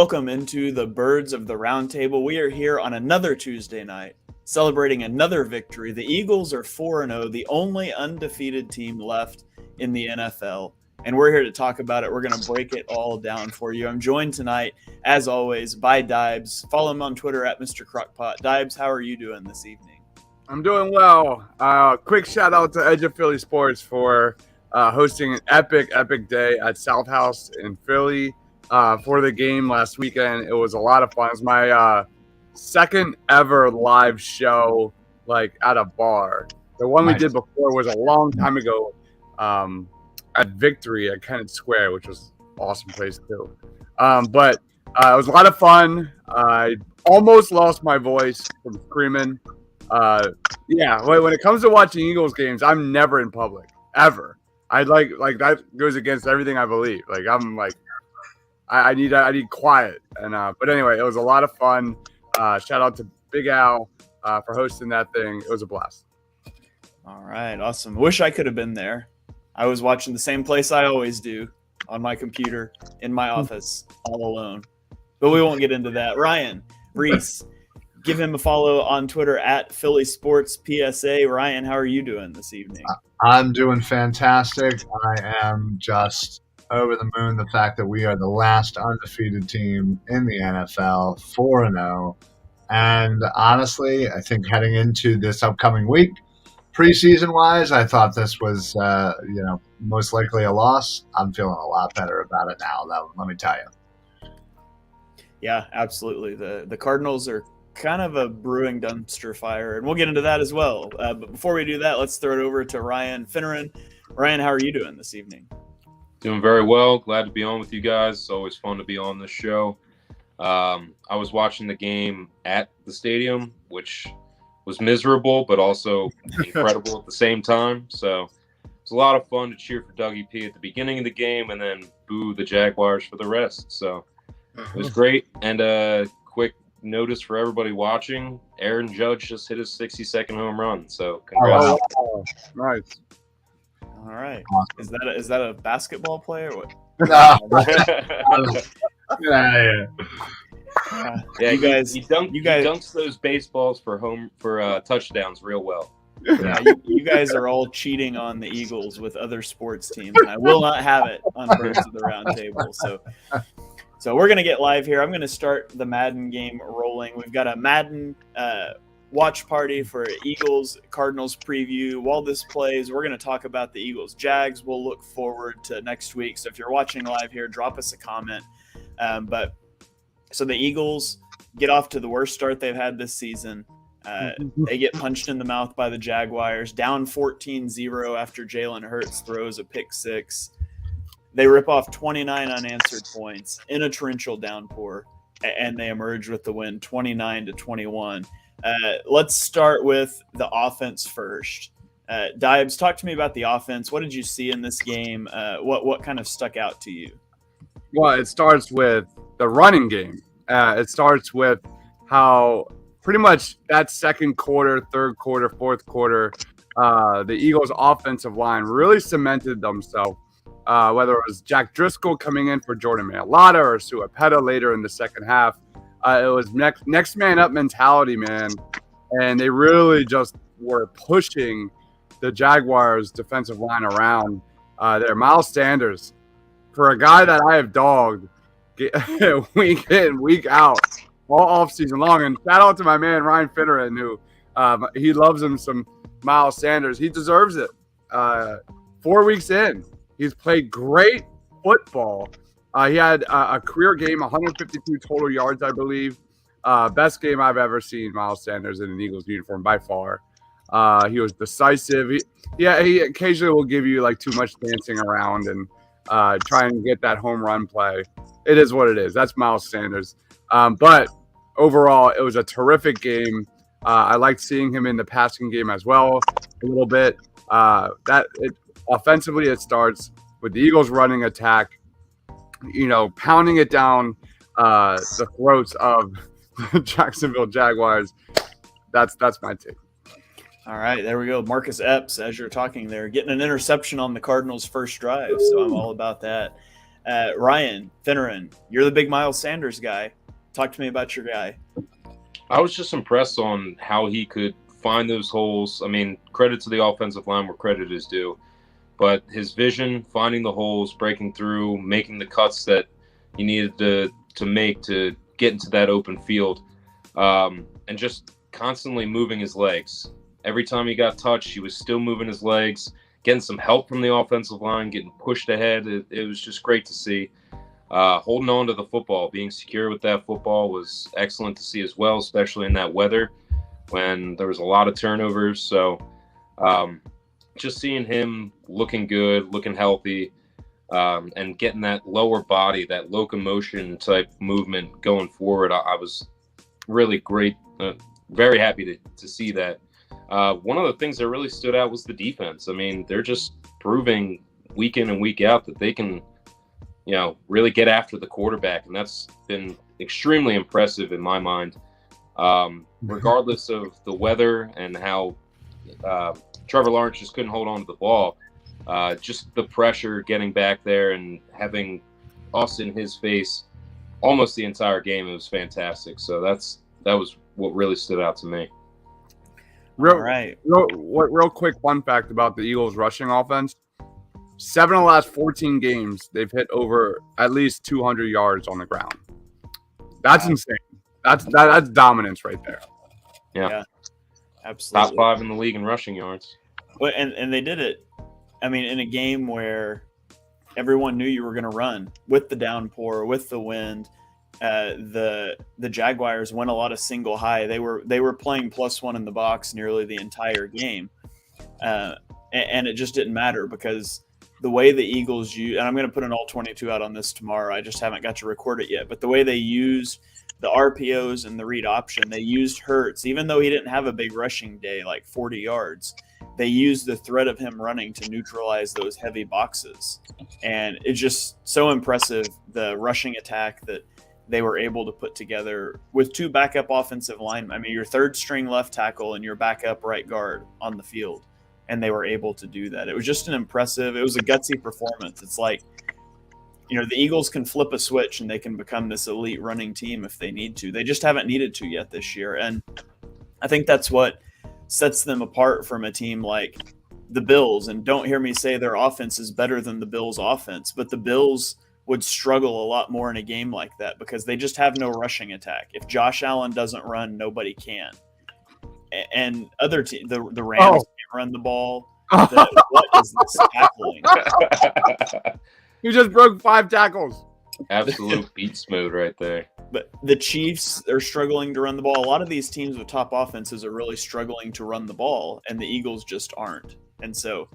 Welcome into the Birds of the Roundtable. We are here on another Tuesday night, celebrating another victory. The Eagles are 4-0, the only undefeated team left in the NFL. And we're here to talk about it. We're going to break it all down for you. I'm joined tonight, as always, by Dibes. Follow him on Twitter at Mr. Crockpot. Dibes, how are you doing this evening? I'm doing well. Quick shout out to Edge of Philly Sports for hosting an epic day at South House in Philly for the game last weekend. It was a lot of fun. It was my second ever live show, like at a bar. The one we did before was a long time ago at Victory at Kennett Square, which was an awesome place too. But it was a lot of fun. I almost lost my voice from screaming. When it comes to watching Eagles games, I'm never in public ever. I like that goes against everything I believe. Like I'm like I need quiet. And but anyway, it was a lot of fun. Shout out to Big Al for hosting that thing. It was a blast. All right, awesome. Wish I could have been there. I was watching the same place I always do on my computer in my office all alone. But we won't get into that. Ryan Reese. Give him a follow on Twitter at Philly Sports PSA. Ryan, how are you doing this evening? I'm doing fantastic. I am just over the moon. The fact that we are the last undefeated team in the NFL, 4-0. And honestly, I think heading into this upcoming week, preseason-wise, I thought this was, most likely a loss. I'm feeling a lot better about it now, though, let me tell you. Yeah, absolutely. The Cardinals are kind of a brewing dumpster fire, and we'll get into that as well. But before we do that, let's throw it over to Ryan Finneran. Ryan, how are you doing this evening? Doing very well. Glad to be on with you guys. It's always fun to be on this show. I was watching the game at the stadium, which was miserable, but also incredible at the same time. So it's a lot of fun to cheer for Dougie P at the beginning of the game and then boo the Jaguars for the rest. So it was great. And quick notice for everybody watching, Aaron Judge just hit his 60-second home run. So congrats. Oh, nice. All right. Is that a basketball player? Or what? Yeah, you guys, he dunks those baseballs for touchdowns real well. Yeah, you guys are all cheating on the Eagles with other sports teams, and I will not have it on Birds of the Roundtable. So we're going to get live here. I'm going to start the Madden game rolling. We've got a Madden watch party for Eagles Cardinals preview. While this plays, we're going to talk about the Eagles Jags. We'll look forward to next week. So if you're watching live here, drop us a comment. So the Eagles get off to the worst start they've had this season. They get punched in the mouth by the Jaguars, down 14-0 after Jalen Hurts throws a pick six. They rip off 29 unanswered points in a torrential downpour, and they emerge with the win, 29-21. Let's start with the offense first. Dibes, talk to me about the offense. What did you see in this game? What kind of stuck out to you? Well, it starts with the running game. It starts with how pretty much that second quarter, third quarter, fourth quarter, the Eagles' offensive line really cemented themselves. Whether it was Jack Driscoll coming in for Jordan Mailata or Suapeta later in the second half, it was next man up mentality, man. And they really just were pushing the Jaguars' defensive line around there. Miles Sanders, for a guy that I have dogged week in, week out, all offseason long. And shout out to my man, Ryan Finneran, who he loves him some Miles Sanders. He deserves it. 4 weeks in. He's played great football. He had a career game, 152 total yards, I believe. Best game I've ever seen Miles Sanders in an Eagles uniform by far. He was decisive. He occasionally will give you like too much dancing around and try and get that home run play. It is what it is. That's Miles Sanders. But overall, it was a terrific game. I liked seeing him in the passing game as well a little bit. Offensively, it starts with the Eagles running attack, pounding it down the throats of the Jacksonville Jaguars. That's my take. All right, there we go. Marcus Epps, as you're talking there, getting an interception on the Cardinals' first drive, so I'm all about that. Ryan Finneran, you're the big Miles Sanders guy. Talk to me about your guy. I was just impressed on how he could find those holes. I mean, credit to the offensive line where credit is due. But his vision, finding the holes, breaking through, making the cuts that he needed to make to get into that open field, and just constantly moving his legs. Every time he got touched, he was still moving his legs, getting some help from the offensive line, getting pushed ahead. It was just great to see. Holding on to the football, being secure with that football was excellent to see as well, especially in that weather when there was a lot of turnovers. So just seeing him looking good, looking healthy, and getting that lower body, that locomotion type movement going forward, I was really great, very happy to see that. One of the things that really stood out was the defense. I mean, they're just proving week in and week out that they can, really get after the quarterback, and that's been extremely impressive in my mind. Regardless of the weather and how Trevor Lawrence just couldn't hold on to the ball, just the pressure getting back there and having us in his face almost the entire game, it was fantastic. So that was what really stood out to me. Real quick fun fact about the Eagles rushing offense. 7 of the last 14 games, they've hit over at least 200 yards on the ground. That's insane. That's dominance right there. Yeah, absolutely. Top 5 in the league in rushing yards. Well, and they did it, I mean, in a game where everyone knew you were going to run with the downpour, with the wind. The Jaguars went a lot of single high. They were playing +1 in the box nearly the entire game, and it just didn't matter because the way the Eagles use, and I'm going to put an all 22 out on this tomorrow. I just haven't got to record it yet. But the way they used the RPOs and the read option, they used Hurts, even though he didn't have a big rushing day, like 40 yards. They used the threat of him running to neutralize those heavy boxes, and it's just so impressive the rushing attack that they were able to put together with 2 backup offensive linemen. I mean, your third string left tackle and your backup right guard on the field. And they were able to do that. It was just it was a gutsy performance. It's like, the Eagles can flip a switch and they can become this elite running team if they need to. They just haven't needed to yet this year. And I think that's what sets them apart from a team like the Bills. And don't hear me say their offense is better than the Bills' offense, but the Bills would struggle a lot more in a game like that because they just have no rushing attack. If Josh Allen doesn't run, nobody can. And other teams, the Rams can't run the ball. What is this tackling? You just broke 5 tackles. Absolute beast mode right there. But the Chiefs are struggling to run the ball. A lot of these teams with top offenses are really struggling to run the ball, and the Eagles just aren't. And so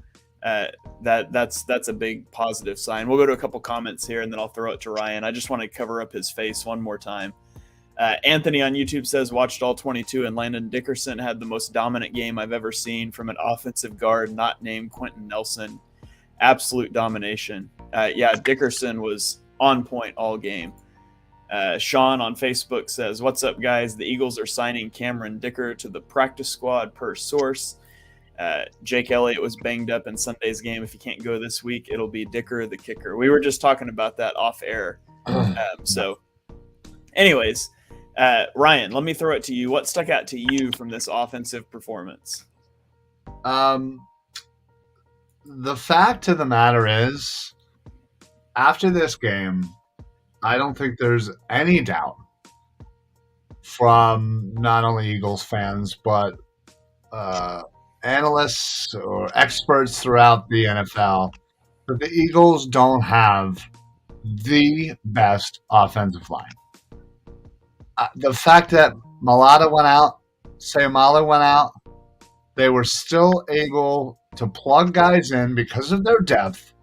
that's a big positive sign. We'll go to a couple comments here, and then I'll throw it to Ryan. I just want to cover up his face one more time. Anthony on YouTube says, watched all 22, and Landon Dickerson had the most dominant game I've ever seen from an offensive guard not named Quentin Nelson. Absolute domination. Dickerson was on point all game. Sean on Facebook says, what's up, guys? The Eagles are signing Cameron Dicker to the practice squad per source. Jake Elliott was banged up in Sunday's game. If he can't go this week, it'll be Dicker the kicker. We were just talking about that off air. Anyways, Ryan, let me throw it to you. What stuck out to you from this offensive performance? The fact of the matter is, after this game, I don't think there's any doubt from not only Eagles fans, but analysts or experts throughout the NFL that the Eagles don't have the best offensive line. The fact that Malata went out, Sayamala went out, they were still able to plug guys in because of their depth,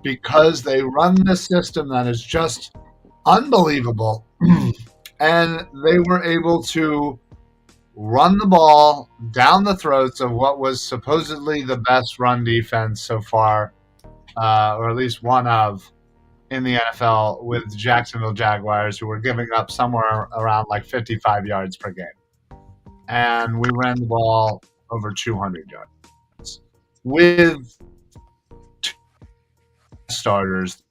because they run this system that is just unbelievable. And they were able to run the ball down the throats of what was supposedly the best run defense so far, or at least one of, in the NFL with the Jacksonville Jaguars, who were giving up somewhere around like 55 yards per game. And we ran the ball over 200 yards with 2 starters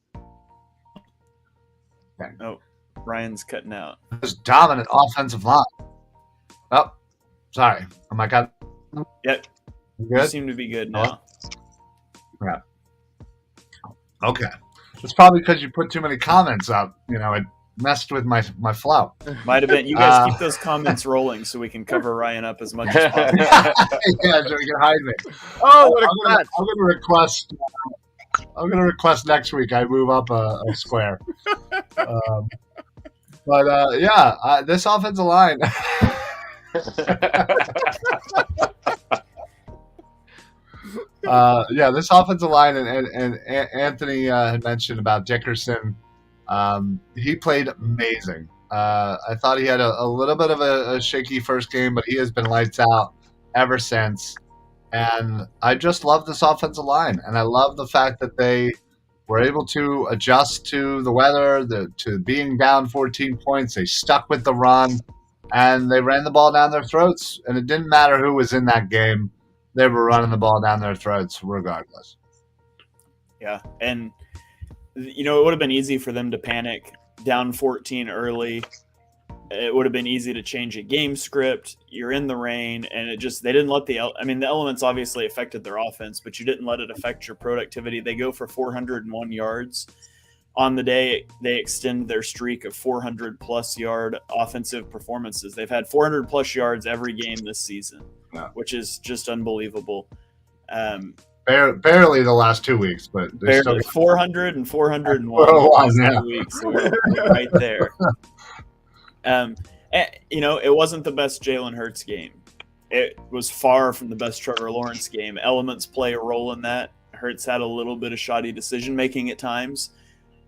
Oh, Ryan's cutting out. This dominant offensive line. Oh, sorry. Am I cut? Yep. You You good? seem to be good now. Okay. It's probably because you put too many comments up. It messed with my flow. Might have been. You guys keep those comments rolling so we can cover Ryan up as much as possible. Yeah, so you can hide me. Oh, what a catch. I'm gonna request next week I move up a square. This offensive line. This offensive line, and Anthony had mentioned about Dickerson. He played amazing. I thought he had a little bit of a shaky first game, but he has been lights out ever since. And I just love this offensive line, and I love the fact that they were able to adjust to the weather, to being down 14 points. They stuck with the run, and they ran the ball down their throats. And it didn't matter who was in that game. They were running the ball down their throats regardless. Yeah, and it would have been easy for them to panic down 14 early. It would have been easy to change a game script. You're in the rain, and they didn't let the elements obviously affected their offense, but you didn't let it affect your productivity. They go for 401 yards on the day. They extend their streak of 400 plus yard offensive performances. They've had 400 plus yards every game this season, which is just unbelievable. Barely the last 2 weeks, but barely 400 and 401 the last 2 weeks. So we're right there. It wasn't the best Jalen Hurts game. It was far from the best Trevor Lawrence game. Elements play a role in that. Hurts had a little bit of shoddy decision making at times,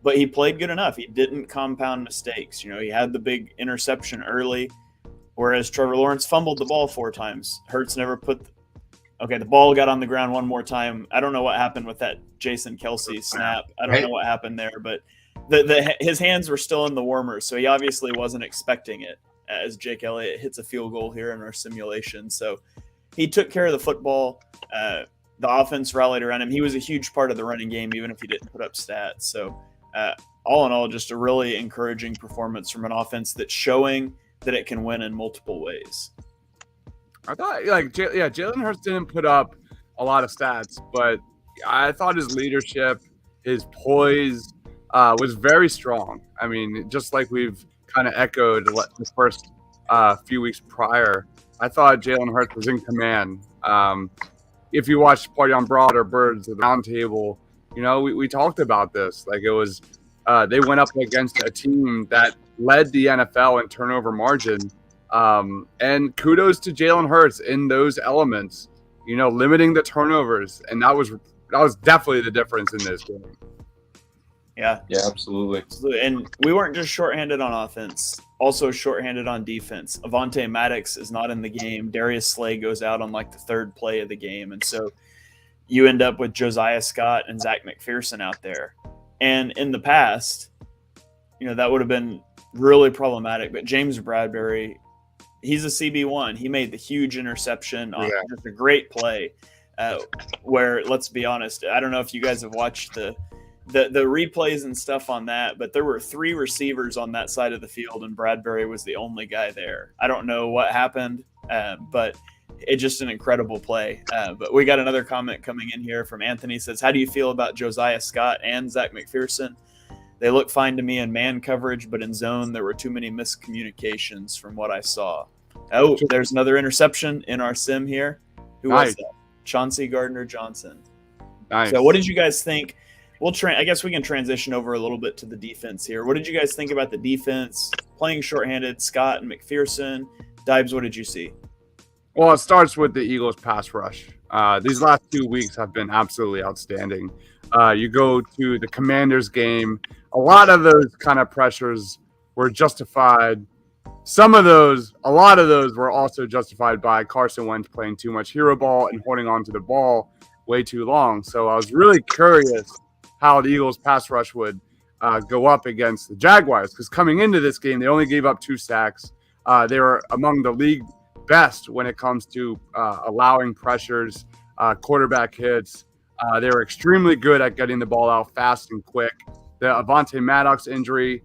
but he played good enough. He didn't compound mistakes. He had the big interception early, whereas Trevor Lawrence fumbled the ball 4 times. Hurts never the ball got on the ground one more time. I don't know what happened with that Jason Kelce snap. I don't know what happened there, but his hands were still in the warmers, so he obviously wasn't expecting it, as Jake Elliott hits a field goal here in our simulation. So he took care of the football. The offense rallied around him. He was a huge part of the running game, even if he didn't put up stats. So all in all, just a really encouraging performance from an offense that's showing that it can win in multiple ways. I thought, Jalen Hurts didn't put up a lot of stats, but I thought his leadership, his poise was very strong. I mean, just like we've kind of echoed the first few weeks prior, I thought Jalen Hurts was in command. If you watched Party on Broad or Birds of the Roundtable, we talked about this. Like, it was they went up against a team that led the NFL in turnover margin. And kudos to Jalen Hurts in those elements, limiting the turnovers. And that was definitely the difference in this game. Yeah, absolutely. And we weren't just shorthanded on offense, also shorthanded on defense. Avonte Maddox is not in the game. Darius Slay goes out on the third play of the game. And so you end up with Josiah Scott and Zach McPherson out there. And in the past, that would have been really problematic. But James Bradbury, he's a CB1. He made the huge interception on just a great play where, let's be honest, I don't know if you guys have watched the replays and stuff on that, but there were 3 receivers on that side of the field, and Bradbury was the only guy there. I don't know what happened, but it's just an incredible play. But we got another comment coming in here from Anthony. Says, how do you feel about Josiah Scott and Zach McPherson? They look fine to me in man coverage, but in zone, there were too many miscommunications from what I saw. Oh, there's another interception in our sim here. Who was that? Chauncey Gardner-Johnson. Nice. So what did you guys think? I guess we can transition over a little bit to the defense here. What did you guys think about the defense playing shorthanded, Scott and McPherson? Dibes, what did you see? Well, it starts with the Eagles pass rush. These last 2 weeks have been absolutely outstanding. You go to the Commanders game, a lot of those kind of pressures were justified. A lot of those were also justified by Carson Wentz playing too much hero ball and holding on to the ball way too long. So I was really curious how the Eagles pass rush would go up against the Jaguars, because coming into this game, they only gave up 2 sacks. They were among the league best when it comes to allowing pressures, quarterback hits. They were extremely good at getting the ball out fast and quick. The Avonte Maddox injury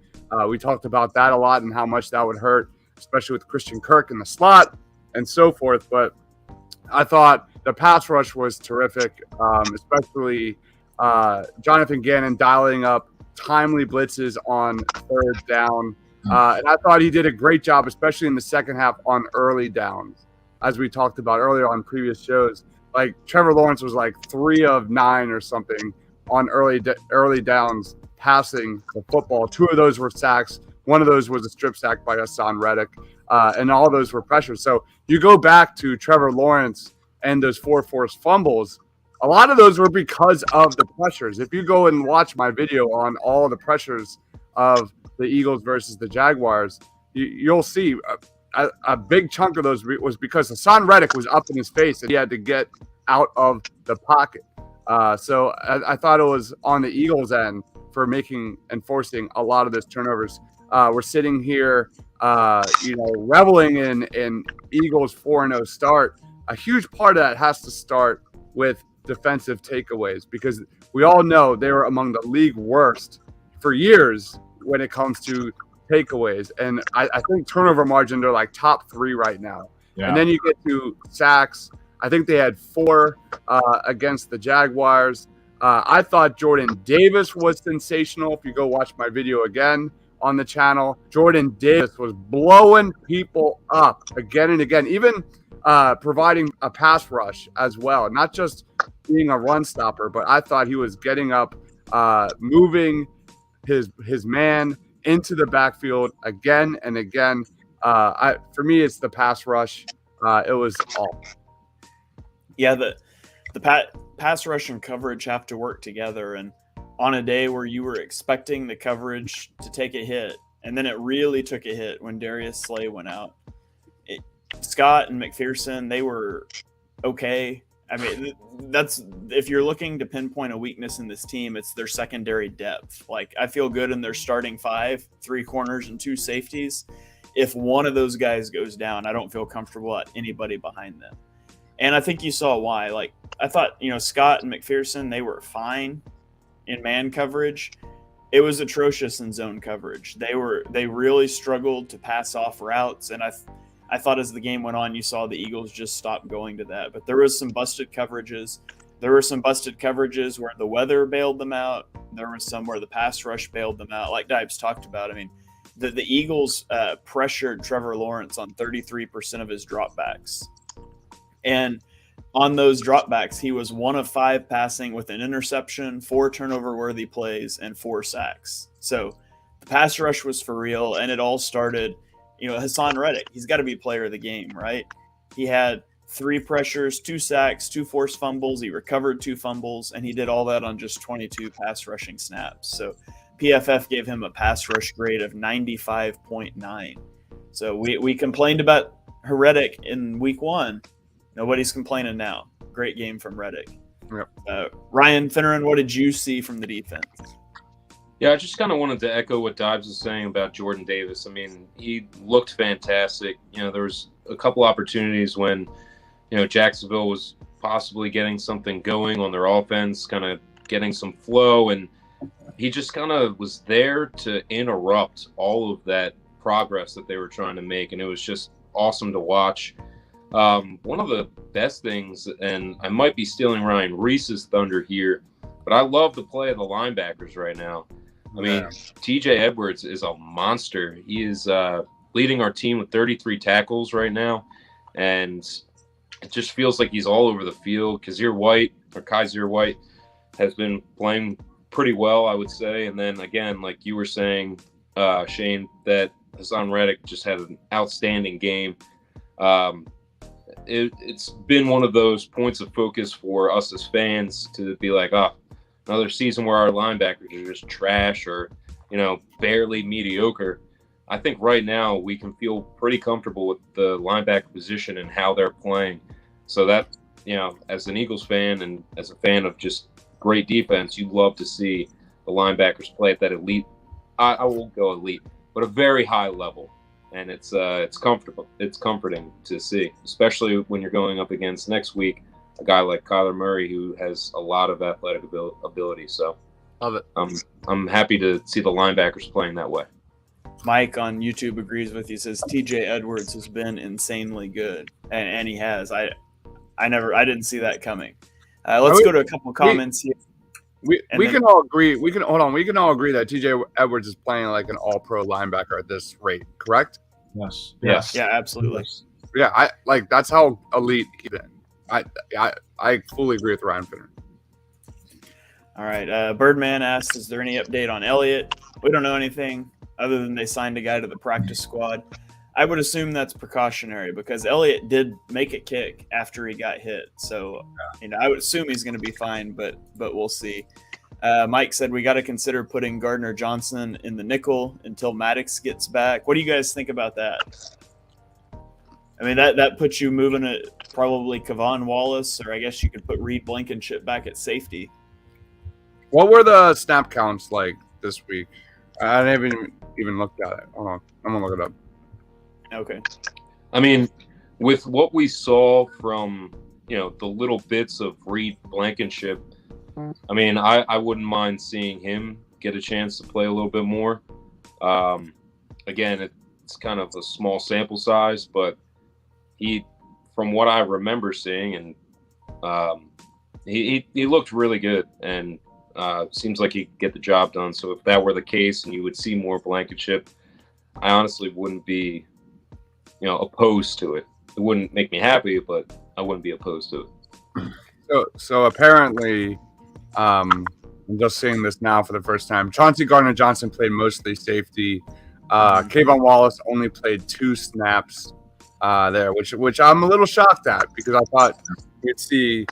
We talked about that a lot and how much that would hurt, especially with Christian Kirk in the slot and so forth. But I thought the pass rush was terrific, especially Jonathan Gannon dialing up timely blitzes on third down. And I thought he did a great job, especially in the second half on early downs, as we talked about earlier on previous shows. Like Trevor Lawrence was like 3 of 9 or something on early downs passing the football. 2 of those were sacks. One of those was a strip sack by Hassan Reddick, and all those were pressures. So you go back to Trevor Lawrence and those 4 forced fumbles. A lot of those were because of the pressures. If you go and watch my video on all the pressures of the Eagles versus the Jaguars, you'll see a big chunk of those was because Hassan Reddick was up in his face and he had to get out of the pocket. So I thought it was on the Eagles' end for making and forcing a lot of those turnovers. We're sitting here, reveling in Eagles 4-0 start. A huge part of that has to start with defensive takeaways, because we all know they were among the league worst for years when it comes to takeaways. And I think turnover margin, they're like top 3 right now. Yeah. And then you get to sacks. I think they had 4 against the Jaguars. I thought Jordan Davis was sensational. If you go watch my video again on the channel, Jordan Davis was blowing people up again and again, even providing a pass rush as well, not just being a run stopper, but I thought he was getting up, moving his man into the backfield again and again. For me, it's the pass rush. It was all. Yeah, the pass rush and coverage have to work together. And on a day where you were expecting the coverage to take a hit, and then it really took a hit when Darius Slay went out, Scott and McPherson, they were okay. I mean, that's, if you're looking to pinpoint a weakness in this team, it's their secondary depth. Like, I feel good in their starting 5, 3 corners and 2 safeties. If one of those guys goes down, I don't feel comfortable at anybody behind them. And I think you saw why. Like, I thought, Scott and McPherson, they were fine in man coverage. It was atrocious in zone coverage. They really struggled to pass off routes, and I thought as the game went on, you saw the Eagles just stop going to that. But there was some busted coverages. There were some busted coverages where the weather bailed them out. There was some where the pass rush bailed them out. Like Dibes talked about, I mean, the Eagles pressured Trevor Lawrence on 33% of his dropbacks. And on those dropbacks, he was 1 of 5 passing with an interception, 4 turnover-worthy plays, and 4 sacks. So the pass rush was for real, and it all started – Hassan Reddick, he's got to be player of the game, right? He had 3 pressures, 2 sacks, 2 forced fumbles. He recovered 2 fumbles, and he did all that on just 22 pass rushing snaps. So PFF gave him a pass rush grade of 95.9. So we complained about Reddick in week 1. Nobody's complaining now. Great game from Reddick. Yep. Ryan Finneran, what did you see from the defense? Yeah, I just kind of wanted to echo what Dobbs was saying about Jordan Davis. I mean, he looked fantastic. There was a couple opportunities when, Jacksonville was possibly getting something going on their offense, kind of getting some flow, and he just kind of was there to interrupt all of that progress that they were trying to make, and it was just awesome to watch. One of the best things, and I might be stealing Ryan Reese's thunder here, but I love the play of the linebackers right now. I mean, TJ Edwards is a monster. He is leading our team with 33 tackles right now, and it just feels like he's all over the field. Kaiser White has been playing pretty well, I would say. And then again, like you were saying, Shane, that Hassan Reddick just had an outstanding game. It's been one of those points of focus for us as fans to be like, another season where our linebackers are just trash or, barely mediocre. I think right now we can feel pretty comfortable with the linebacker position and how they're playing. So that, as an Eagles fan and as a fan of just great defense, you'd love to see the linebackers play at that elite. I won't go elite, but a very high level. And it's comfortable. It's comforting to see, especially when you're going up against next week a guy like Kyler Murray, who has a lot of athletic ability. So love it. I'm happy to see the linebackers playing that way. Mike on YouTube agrees with you. Says TJ Edwards has been insanely good, and he has. I didn't see that coming. Let's go to a couple comments here. We can all agree. We can all agree that TJ Edwards is playing like an all-pro linebacker at this rate. Correct? Yes. Yeah, absolutely. Yeah, I like that's how elite he's been. I fully agree with Ryan Finner. All right. Birdman asks, is there any update on Elliott? We don't know anything other than they signed a guy to the practice squad. I would assume that's precautionary because Elliott did make a kick after he got hit. So, I would assume he's going to be fine, but we'll see. Mike said we got to consider putting Gardner Johnson in the nickel until Maddox gets back. What do you guys think about that? I mean, that puts you moving at probably Kavon Wallace, or I guess you could put Reed Blankenship back at safety. What were the snap counts like this week? I haven't even looked at it. Hold on. I'm going to look it up. Okay. I mean, with what we saw from, the little bits of Reed Blankenship, I mean, I wouldn't mind seeing him get a chance to play a little bit more. Again, it's kind of a small sample size, but from what I remember seeing, and he looked really good, and seems like he could get the job done. So if that were the case and you would see more Blankenship, I honestly wouldn't be, opposed to it. It wouldn't make me happy, but I wouldn't be opposed to it. So apparently, I'm just seeing this now for the first time. Chauncey Gardner-Johnson played mostly safety. Kavon Wallace only played 2 snaps there, which I'm a little shocked at because I thought we'd see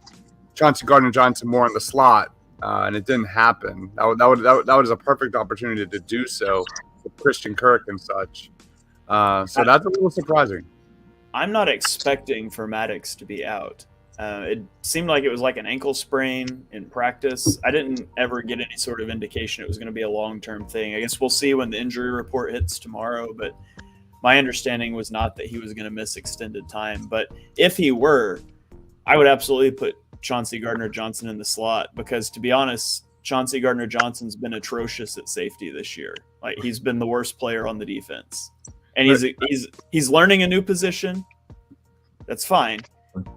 Chauncey Gardner-Johnson more in the slot. And it didn't happen. That was a perfect opportunity to do so with Christian Kirk and such. So that's a little surprising. I'm not expecting for Maddox to be out. It seemed like it was like an ankle sprain in practice. I didn't ever get any sort of indication it was going to be a long-term thing. I guess we'll see when the injury report hits tomorrow, but my understanding was not that he was going to miss extended time. But if he were, I would absolutely put Chauncey Gardner-Johnson in the slot because, to be honest, Chauncey Gardner-Johnson's been atrocious at safety this year. Like, he's been the worst player on the defense, and he's learning a new position. That's fine,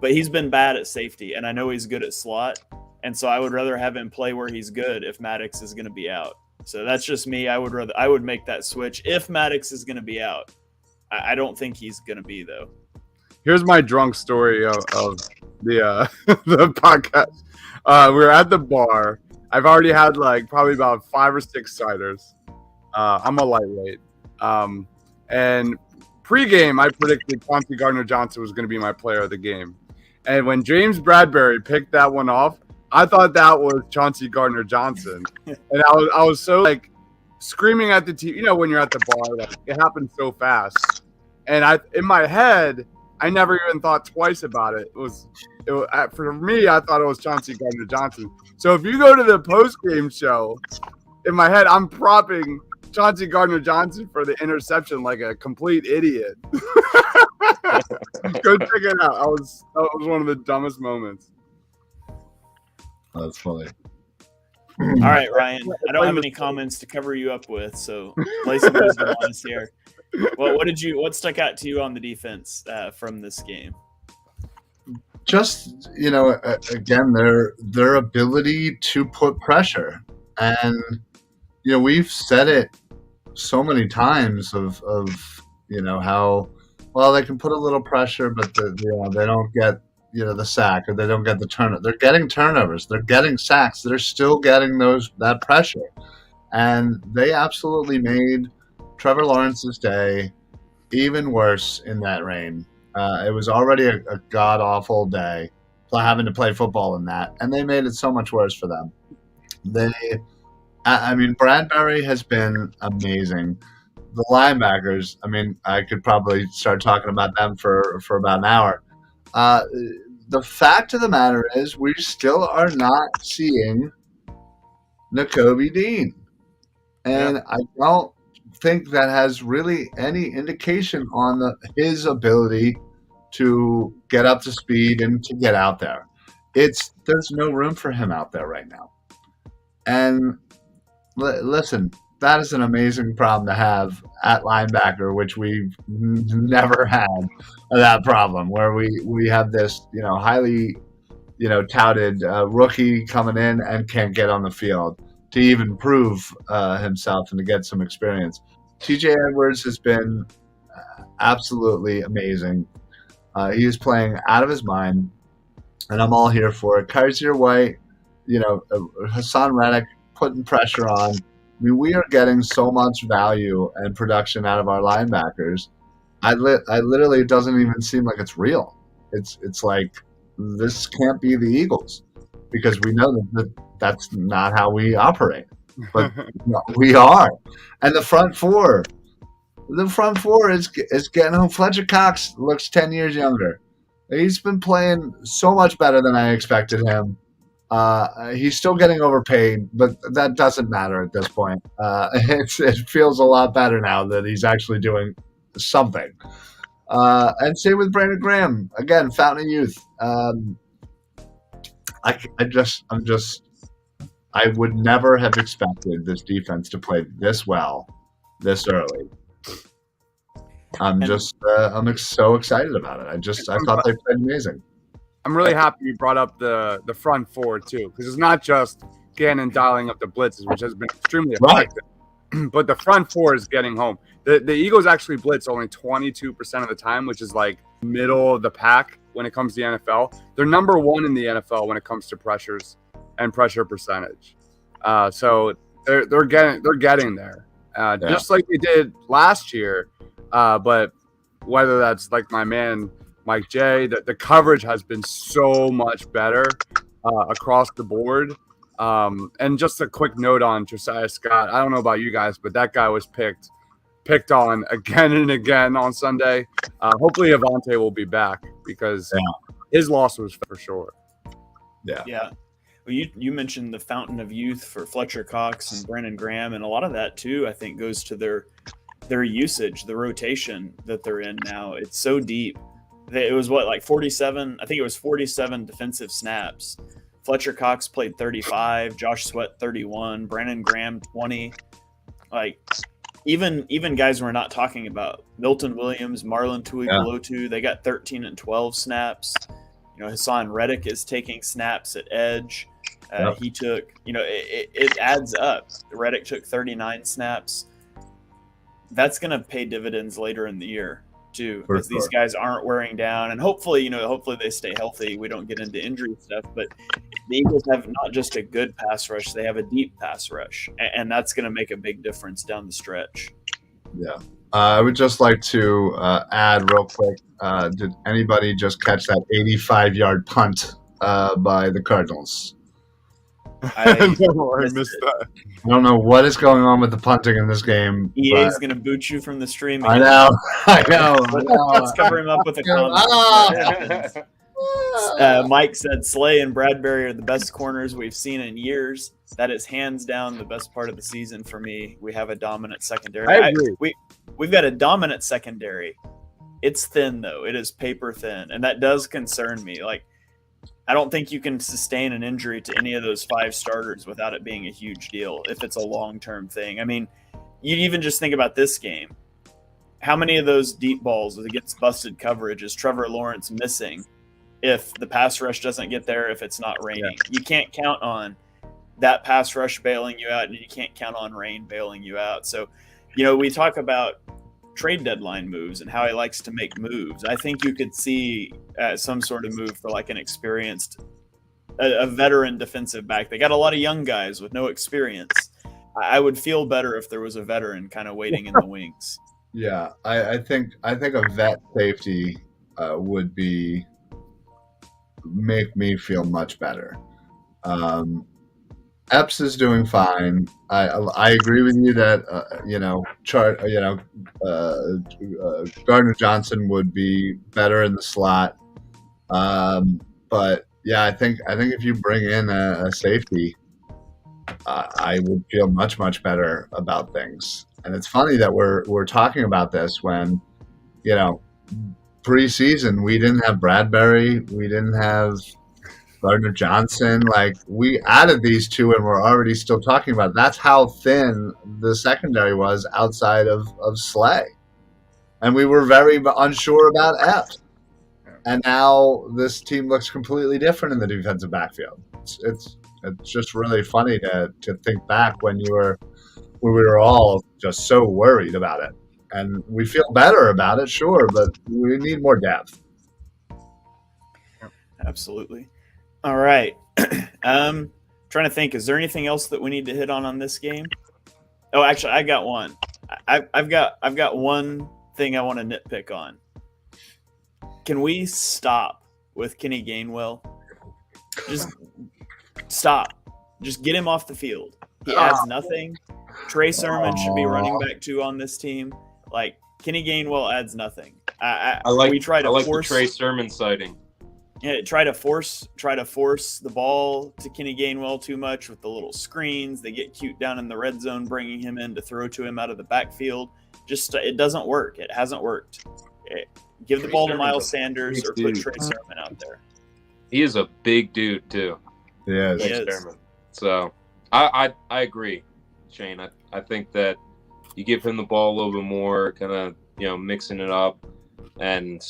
but he's been bad at safety, and I know he's good at slot, and so I would rather have him play where he's good if Maddox is going to be out. So that's just me. I would make that switch if Maddox is going to be out. I don't think he's going to be, though. Here's my drunk story of the the podcast. We were at the bar. I've already had probably about 5 or 6 ciders. I'm a lightweight. And pregame, I predicted Chauncey Gardner-Johnson was going to be my player of the game. And when James Bradbury picked that one off, I thought that was Chauncey Gardner-Johnson. And I was so screaming at the TV. When you're at the bar, it happened so fast. And in my head, I never even thought twice about it. For me, I thought it was Chauncey Gardner-Johnson. So if you go to the post-game show, in my head, I'm propping Chauncey Gardner-Johnson for the interception like a complete idiot. Go check it out. That was one of the dumbest moments. That's funny. All right, Ryan. I don't have any comments to cover you up with, so play some wisdom on us here. Well, what stuck out to you on the defense from this game? Just, again, their ability to put pressure. And, we've said it so many times of how, well, they can put a little pressure, but they don't get, the sack, or they don't get the turnover. They're getting turnovers. They're getting sacks. They're still getting that pressure. And they absolutely made Trevor Lawrence's day even worse in that rain. It was already a god-awful day having to play football in that, and they made it so much worse for them. Bradbury has been amazing. The linebackers, I could probably start talking about them for about an hour. The fact of the matter is we still are not seeing Nakobe Dean. And I don't think that has really any indication on his ability to get up to speed and to get out there. There's no room for him out there right now. And listen, that is an amazing problem to have at linebacker, which we've never had that problem, where we have this, highly, touted rookie coming in and can't get on the field to even prove himself and to get some experience. TJ Edwards has been absolutely amazing. He is playing out of his mind, and I'm all here for it. Kaiser White, Hassan Reddick putting pressure on. I mean, we are getting so much value and production out of our linebackers. I literally, it doesn't even seem like it's real. It's like, this can't be the Eagles, because we know that that's not how we operate. But we are. And the front four is getting home. Fletcher Cox looks 10 years younger. He's been playing so much better than I expected him. He's still getting overpaid, but that doesn't matter at this point. It feels a lot better now that he's actually doing something. And same with Brandon Graham. Again, fountain of youth. I would never have expected this defense to play this well, this early. I'm so excited about it. I thought they played amazing. I'm really happy you brought up the front four too, because it's not just Gannon dialing up the blitzes, which has been extremely effective, but the front four is getting home. The Eagles actually blitz only 22% of the time, which is like middle of the pack when it comes to the NFL. They're number one in the NFL when it comes to pressures and pressure percentage. So they're getting there, just like they did last year. But whether that's like my man Mike J, the coverage has been so much better across the board. And just a quick note on Josiah Scott. I don't know about you guys, but that guy was picked on again and again on Sunday. Hopefully Avante will be back, because his loss was for sure. Yeah. Well, you mentioned the fountain of youth for Fletcher Cox and Brandon Graham, and a lot of that too, I think, goes to their usage, the rotation that they're in now. It's so deep. It was 47? I think it was 47 defensive snaps. Fletcher Cox played 35, Josh Sweat 31, Brandon Graham 20. Like, even guys we're not talking about, Milton Williams, Marlon Tuipulotu, they got 13 and 12 snaps. Hassan Reddick is taking snaps at edge. He took, it adds up. Reddick took 39 snaps. That's going to pay dividends later in the year too, because these guys aren't wearing down, and hopefully they stay healthy. We don't get into injury stuff, but the Eagles have not just a good pass rush, they have a deep pass rush, and that's going to make a big difference down the stretch. Yeah. I would just like to add real quick, did anybody just catch that 85-yard punt by the Cardinals? I missed that. I don't know what is going on with the punting in this game. EA is going to boot you from the stream again. I know. Let's cover him up with a comment. Mike said Slay and Bradbury are the best corners we've seen in years. That is hands down the best part of the season for me. We have a dominant secondary. I agree. We've got a dominant secondary. It's thin, though. It is paper thin, and that does concern me. Like, I don't think you can sustain an injury to any of those 5 starters without it being a huge deal if it's a long-term thing. I mean, you even just think about this game. How many of those deep balls against busted coverage is Trevor Lawrence missing if the pass rush doesn't get there, if it's not raining? You can't count on that pass rush bailing you out, and you can't count on rain bailing you out. So, we talk about trade deadline moves and how he likes to make moves. I think you could see some sort of move for like an experienced, a veteran defensive back. They got a lot of young guys with no experience. I would feel better if there was a veteran kind of waiting in the wings. Yeah, I think a vet safety would make me feel much better. Epps is doing fine. I agree with you that Gardner Johnson would be better in the slot. But yeah, I think if you bring in a safety, I would feel much better about things. And it's funny that we're talking about this when, preseason we didn't have Bradbury, we didn't have Gardner Johnson. Like, we added these two and we're already still talking about it. That's how thin the secondary was outside of Slay. And we were very unsure about Epps. And now this team looks completely different in the defensive backfield. It's just really funny to think back when we were all just so worried about it. And we feel better about it, sure, but we need more depth. Absolutely. All right. Trying to think, is there anything else that we need to hit on this game? Oh, actually, I got one. I've got one thing I want to nitpick on. Can we stop with Kenny Gainwell? Just stop. Just get him off the field. He adds nothing. Trey Sermon should be running back 2 on this team. Like, Kenny Gainwell adds nothing. We try to force the Trey Sermon sighting. Yeah, try to force the ball to Kenny Gainwell too much with the little screens. They get cute down in the red zone, bringing him in to throw to him out of the backfield. Just it doesn't work. It hasn't worked. Give the ball to Miles Sanders or put Trey Sermon out there. He is a big dude too. Yeah, he is. So I agree, Shane. I think that you give him the ball a little bit more, kind of mixing it up, and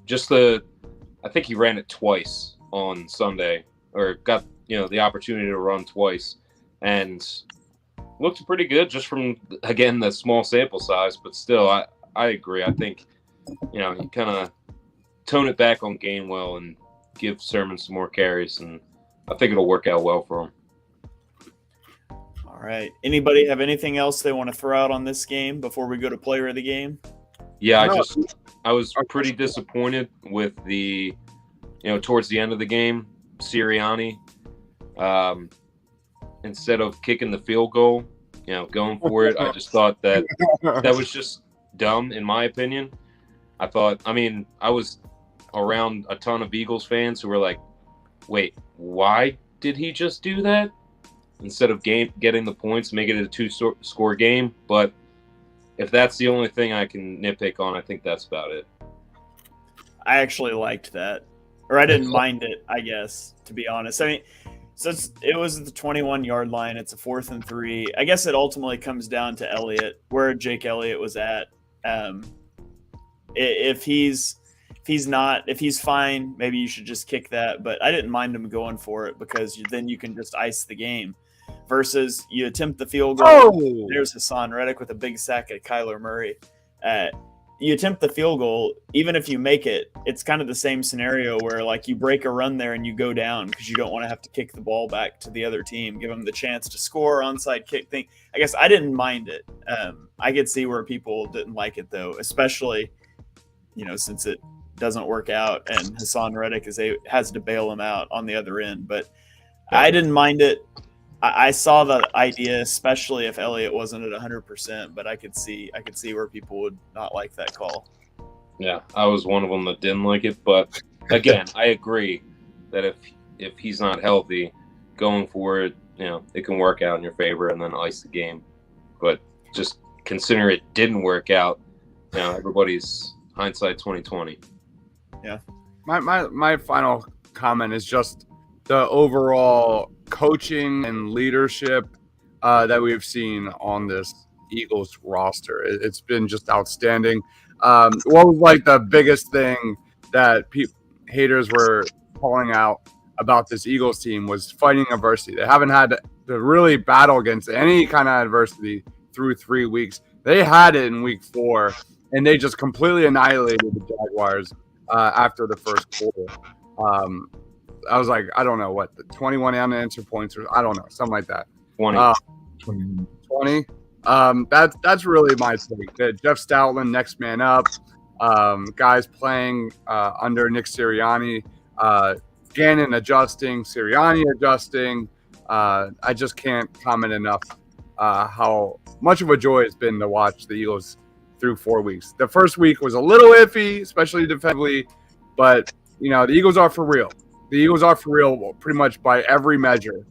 just I think he ran it twice on Sunday, or got the opportunity to run twice, and looked pretty good just from, again, the small sample size. But still, I agree. I think you kind of tone it back on Gainwell and give Sermon some more carries, and I think it'll work out well for him. All right. Anybody have anything else they want to throw out on this game before we go to player of the game? Yeah, I was pretty disappointed with the, towards the end of the game, Sirianni, instead of kicking the field goal, going for it. I just thought that was just dumb, in my opinion. I was around a ton of Eagles fans who were like, wait, why did he just do that? Instead of getting the points, make it a 2-score game. But if that's the only thing I can nitpick on, I think that's about it. I actually liked that. Or I didn't mind it, I guess, to be honest. I mean, it was the 21-yard line. It's a 4th and 3. I guess it ultimately comes down to Elliott, where Jake Elliott was at. If he's fine, maybe you should just kick that. But I didn't mind him going for it because then you can just ice the game. Versus you attempt the field goal. Oh. There's Hassan Reddick with a big sack at Kyler Murray. You attempt the field goal, even if you make it, it's kind of the same scenario where like you break a run there and you go down because you don't want to have to kick the ball back to the other team, give them the chance to score, onside kick thing. I guess I didn't mind it. I could see where people didn't like it though, especially since it doesn't work out and Hassan Reddick has to bail him out on the other end. But I didn't mind it. I saw the idea, especially if Elliott wasn't at 100%, but I could see where people would not like that call. Yeah, I was one of them that didn't like it, but again, I agree that if he's not healthy, going for it, it can work out in your favor and then ice the game. But just consider it didn't work out. Everybody's hindsight 2020. Yeah. My final comment is just the overall coaching and leadership that we've seen on this Eagles roster. It's been just outstanding. What was like the biggest thing that haters were calling out about this Eagles team was fighting adversity. They haven't had to really battle against any kind of adversity through 3 weeks. They had it in week 4, and they just completely annihilated the Jaguars after the first quarter. I was like, I don't know what, the 21 unanswered points, or I don't know, something like that. 20. 20. That's really my take. Jeff Stoutland, next man up. Guys playing under Nick Sirianni. Gannon adjusting, Sirianni adjusting. I just can't comment enough how much of a joy it's been to watch the Eagles through 4 weeks. The first week was a little iffy, especially defensively, but the Eagles are for real. The Eagles are for real pretty much by every measure,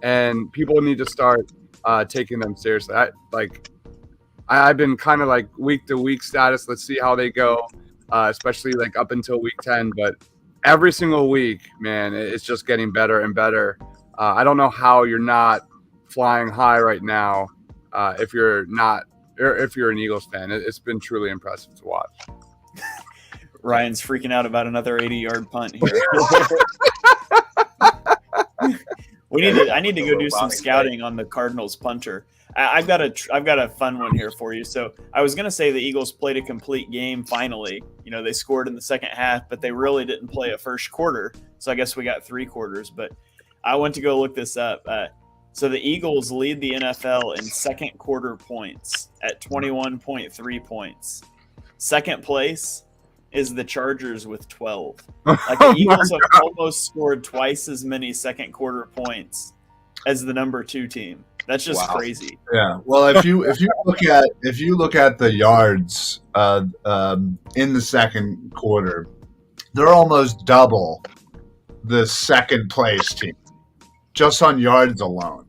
and people need to start taking them seriously. I've been kind of like week to week status. Let's see how they go, especially like up until week 10. But every single week, man, it's just getting better and better. I don't know how you're not flying high right now. If you're not, or if you're an Eagles fan, it's been truly impressive to watch. Ryan's freaking out about another 80-yard punt here. I need to go do some scouting on the Cardinals punter. I've got a fun one here for you. So I was gonna say the Eagles played a complete game finally. You know, they scored in the second half, but they really didn't play a first quarter. So I guess we got 3 quarters. But I went to go look this up. So the Eagles lead the NFL in second quarter points at 21.3 points. Second place is the Chargers with 12. Like the Eagles have almost scored twice as many second quarter points as the number 2 team. That's just crazy. Yeah. Well, if you look at the yards in the second quarter, they're almost double the second place team just on yards alone.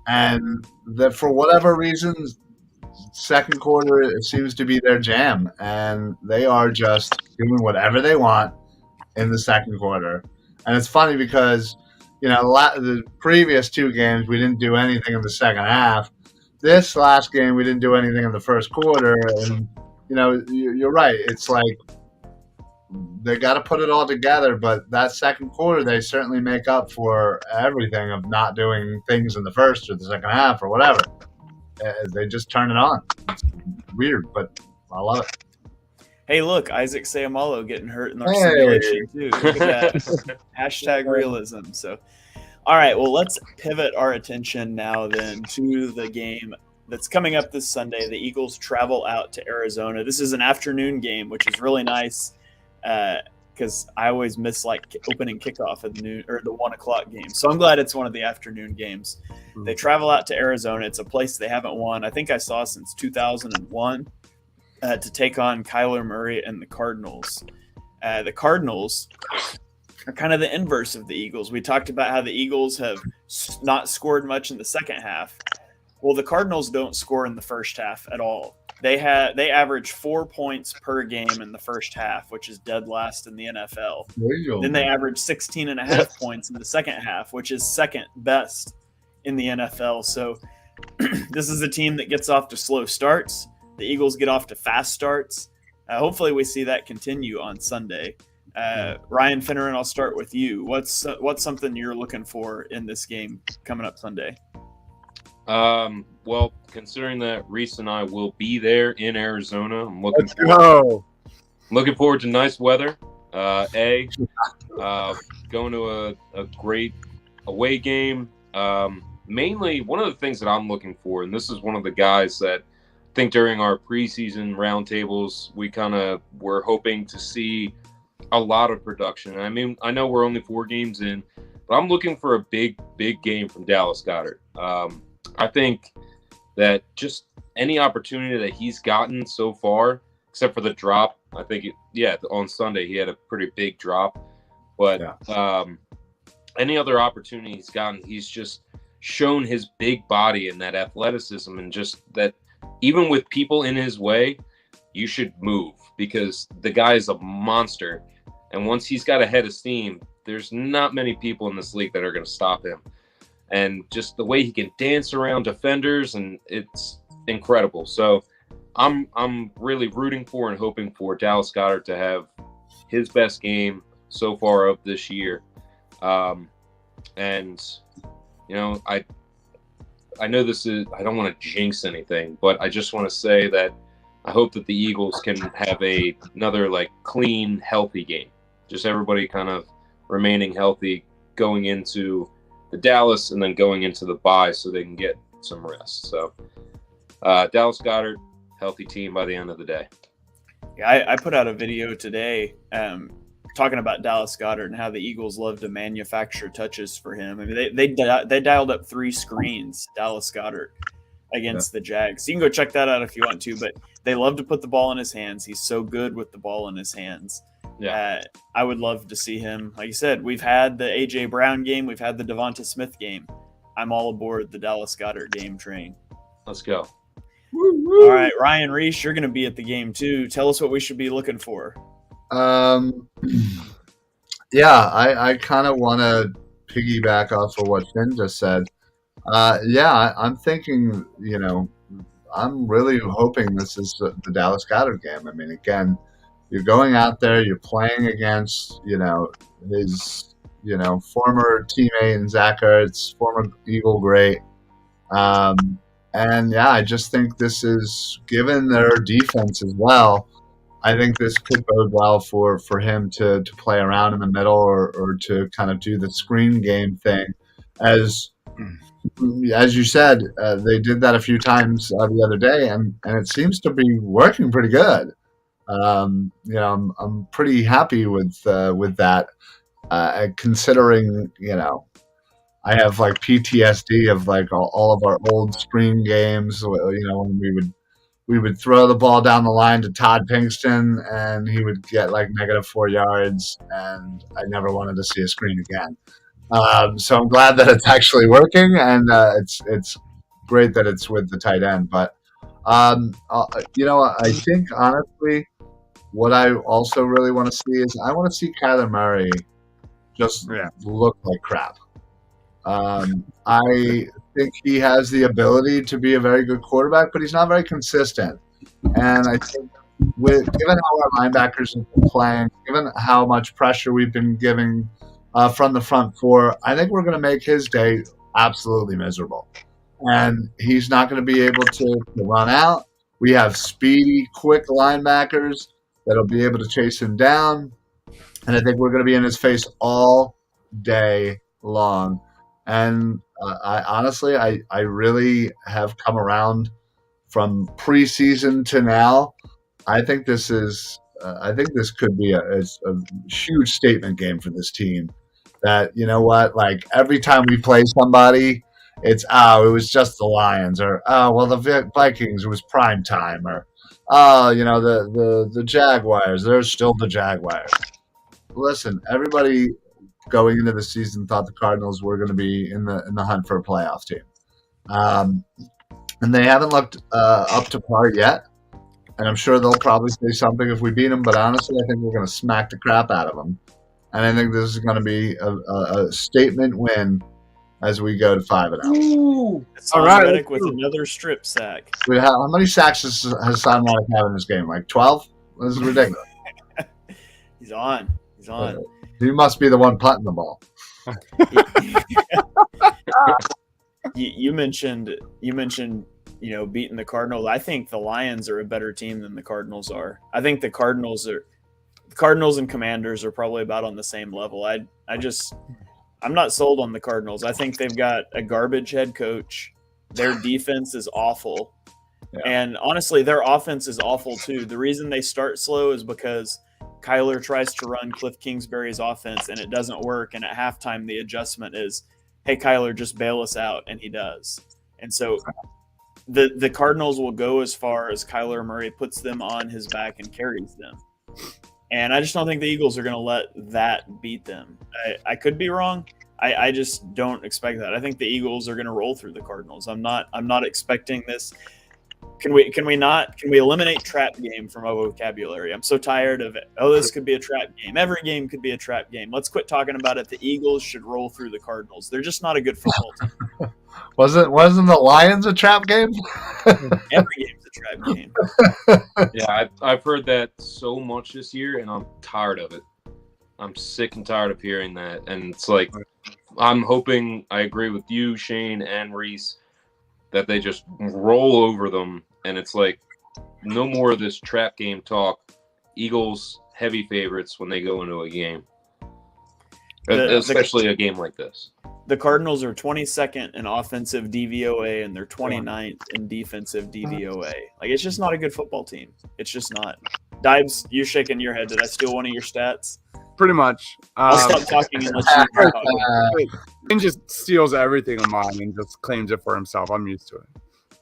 And that for whatever reasons, second quarter it seems to be their jam, and they are just doing whatever they want in the second quarter. And it's funny because the previous 2 games we didn't do anything in the second half. This last game we didn't do anything in the first quarter, and you're right. It's like they got to put it all together, but that second quarter they certainly make up for everything of not doing things in the first or the second half or whatever. They just turn it on. It's weird, but I love it. Hey, look, Isaac Seumalo getting hurt in our simulation too. Look at that. Hashtag realism. So, all right, well, let's pivot our attention now then to the game that's coming up this Sunday. The Eagles travel out to Arizona. This is an afternoon game, which is really nice because I always miss opening kickoff at the 1 o'clock game. So I'm glad it's one of the afternoon games. They travel out to Arizona. It's a place they haven't won, I think I saw, since 2001 to take on Kyler Murray and the Cardinals. The Cardinals are kind of the inverse of the Eagles. We talked about how the Eagles have not scored much in the second half. Well, the Cardinals don't score in the first half at all. They average 4 points per game in the first half, which is dead last in the NFL. Then they average 16.5 points in the second half, which is second best in the NFL. So this is a team that gets off to slow starts. The Eagles get off to fast starts. Hopefully we see that continue on Sunday. Ryan Finneran, I'll start with you. What's something you're looking for in this game coming up Sunday? Well, considering that Reese and I will be there in Arizona, I'm looking forward to nice weather. Going to a great away game. Mainly, one of the things that I'm looking for, and this is one of the guys that I think during our preseason roundtables, we kind of were hoping to see a lot of production. I mean, I know we're only 4 games in, but I'm looking for a big game from Dallas Goedert. I think that just any opportunity that he's gotten so far, except for the drop, I think on Sunday he had a pretty big drop. But any other opportunity he's gotten, he's just shown his big body and that athleticism, and just that even with people in his way, you should move, because the guy is a monster. And once he's got a head of steam, there's not many people in this league that are going to stop him. And just the way he can dance around defenders, and it's incredible. So I'm really rooting for and hoping for Dallas Goedert to have his best game so far of this year. And I know this is, I don't want to jinx anything, but I just want to say that I hope that the Eagles can have another clean, healthy game. Just everybody kind of remaining healthy going into the Dallas and then going into the bye so they can get some rest. So Dallas Goedert, healthy team by the end of the day. Yeah, I put out a video today talking about Dallas Goedert and how the Eagles love to manufacture touches for him. I mean, they dialed up 3 screens, Dallas Goedert, against the Jags. You can go check that out if you want to, but they love to put the ball in his hands. He's so good with the ball in his hands. Yeah, I would love to see him. Like you said, we've had the A.J. Brown game. We've had the Devonta Smith game. I'm all aboard the Dallas Goedert game train. Let's go. All right, Ryan Reese, you're going to be at the game too. Tell us what we should be looking for. Yeah, I kind of want to piggyback off of what Finn just said. I'm thinking, I'm really hoping this is the Dallas Goddard game. I mean, again, you're going out there, you're playing against, his, former teammate in Zach Ertz, former Eagle great. And yeah, I just think this is, given their defense as well, I think this could bode well for him to play around in the middle or to kind of do the screen game thing. As as you said, they did that a few times the other day, and it seems to be working pretty good. I'm pretty happy with that, considering I have like PTSD of like all of our old screen games. When we would throw the ball down the line to Todd Pinkston, and he would get like -4 yards, and I never wanted to see a screen again. So I'm glad that it's actually working, and it's great that it's with the tight end. But I think honestly, what I also really want to see is I want to see Kyler Murray just look like crap. I think he has the ability to be a very good quarterback, but he's not very consistent. And I think given how our linebackers have been playing, given how much pressure we've been giving from the front four, I think we're going to make his day absolutely miserable. And he's not going to be able to run out. We have speedy, quick linebackers that'll be able to chase him down. And I think we're going to be in his face all day long. And I really have come around from preseason to now. I think this could be a huge statement game for this team. That, you know what, like every time we play somebody, it's it was just the Lions, or the Vikings, it was prime time, or the Jaguars, they're still the Jaguars. Listen, everybody going into the season thought the Cardinals were going to be in the hunt for a playoff team, and they haven't looked up to par yet. And I'm sure they'll probably say something if we beat them. But honestly, I think we're going to smack the crap out of them. And I think this is going to be a statement win as we go to 5-0. All right, Reddick with another strip sack. How many sacks has Son Reddick had in this game? Like 12? This is ridiculous. He's on. He must be the one punting the ball. You mentioned beating the Cardinals. I think the Lions are a better team than the Cardinals are. I think the Cardinals and Commanders are probably about on the same level. I'm not sold on the Cardinals. I think they've got a garbage head coach. Their defense is awful. Yeah. And honestly, their offense is awful too. The reason they start slow is because Kyler tries to run Cliff Kingsbury's offense and it doesn't work. And at halftime, the adjustment is, hey, Kyler, just bail us out. And he does. And so the Cardinals will go as far as Kyler Murray puts them on his back and carries them. And I just don't think the Eagles are going to let that beat them. I could be wrong. I just don't expect that. I think the Eagles are going to roll through the Cardinals. I'm not expecting this. Can we eliminate trap game from our vocabulary? I'm so tired of it. Oh, this could be a trap game. Every game could be a trap game. Let's quit talking about it. The Eagles should roll through the Cardinals. They're just not a good football team. Wasn't the Lions a trap game? Every game's a trap game. Yeah, I've heard that so much this year, and I'm tired of it. I'm sick and tired of hearing that. And it's like, I'm hoping, I agree with you, Shane and Reese, that they just roll over them. And it's like, no more of this trap game talk. Eagles heavy favorites when they go into a game, especially a game like this. The Cardinals are 22nd in offensive DVOA, and they're 29th in defensive DVOA. Like, it's just not a good football team. It's just not. Dives, you're shaking your head. Did I steal one of your stats? Pretty much. I'll stop talking and let you talk. He just steals everything of mine and just claims it for himself. I'm used to it.